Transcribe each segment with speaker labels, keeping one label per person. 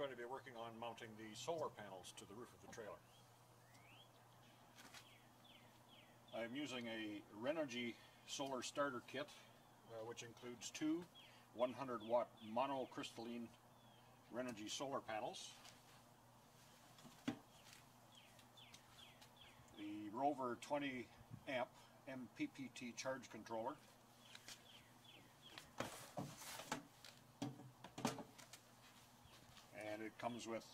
Speaker 1: going to be working on mounting the solar panels to the roof of the trailer. I'm using a Renogy solar starter kit, which includes two 100-watt monocrystalline Renogy solar panels, the Rover 20 amp MPPT charge controller, and it comes with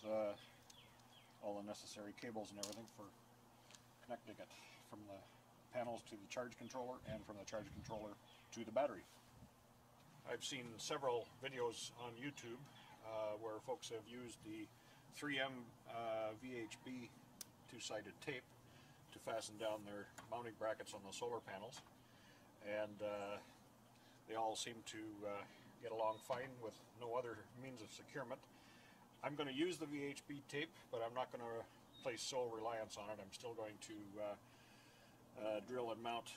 Speaker 1: all the necessary cables and everything for connecting it from the panels to the charge controller and from the charge controller to the battery. I've seen several videos on YouTube where folks have used the 3M VHB two-sided tape to fasten down their mounting brackets on the solar panels, and they all seem to get along fine with no other means of securement. I'm going to use the VHB tape, but I'm not going to place sole reliance on it. I'm still going to drill and mount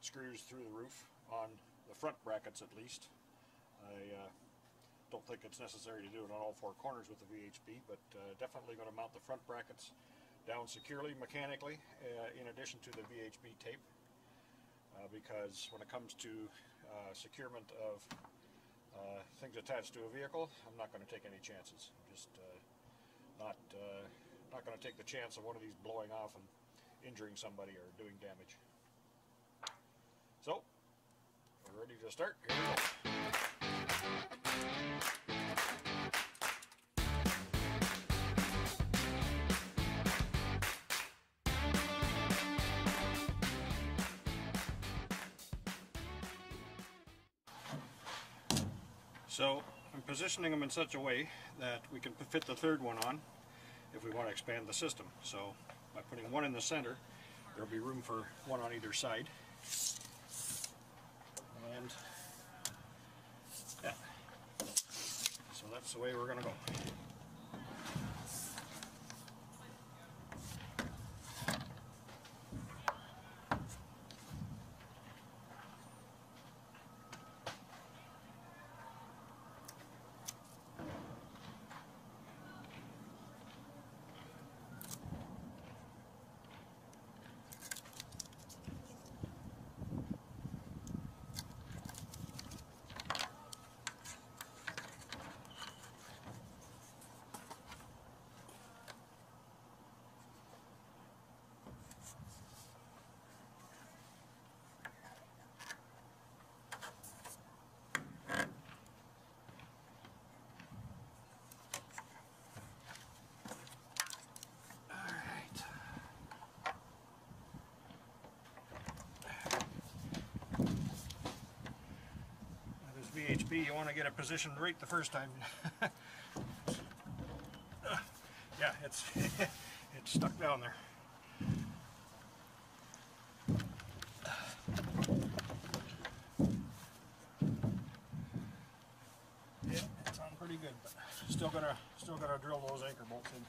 Speaker 1: screws through the roof on the front brackets at least. I don't think it's necessary to do it on all four corners with the VHB, but definitely going to mount the front brackets down securely mechanically in addition to the VHB tape, because when it comes to securement of things attached to a vehicle, I'm not going to take any chances. I'm just not going to take the chance of one of these blowing off and injuring somebody or doing damage. So, we're ready to start. Here we go. So, I'm positioning them in such a way that we can fit the third one on if we want to expand the system. So, by putting one in the center, there'll be room for one on either side. And yeah, so that's the way we're going to go. VHB, you want to get it positioned right the first time. Yeah, it's it's stuck down there. Yeah, it's on pretty good, but still gonna drill those anchor bolts in.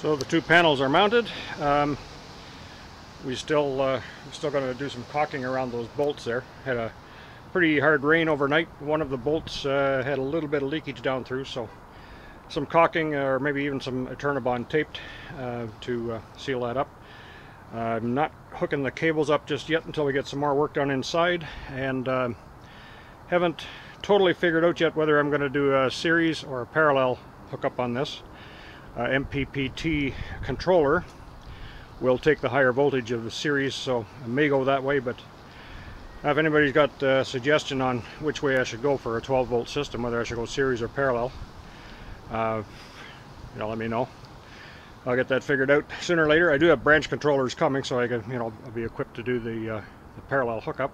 Speaker 1: So the two panels are mounted. We're still going to do some caulking around those bolts there. Had a pretty hard rain overnight. One of the bolts had a little bit of leakage down through, so
Speaker 2: some caulking or maybe even some Eternabond taped to seal that up. I'm not hooking the cables up just yet until we get some more work done inside, and haven't totally figured out yet whether I'm going to do a series or a parallel hookup on this. MPPT controller will take the higher voltage of the series, so I may go that way, but if anybody's got a suggestion on which way I should go for a 12-volt system, whether I should go series or parallel, let me know. I'll get that figured out sooner or later. I do have branch controllers coming, so I can, I'll be equipped to do the parallel hookup.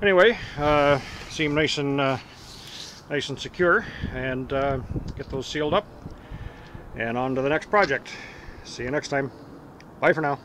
Speaker 2: Anyway, seem nice and secure, and get those sealed up, and on to the next project. See you next time. Bye for now.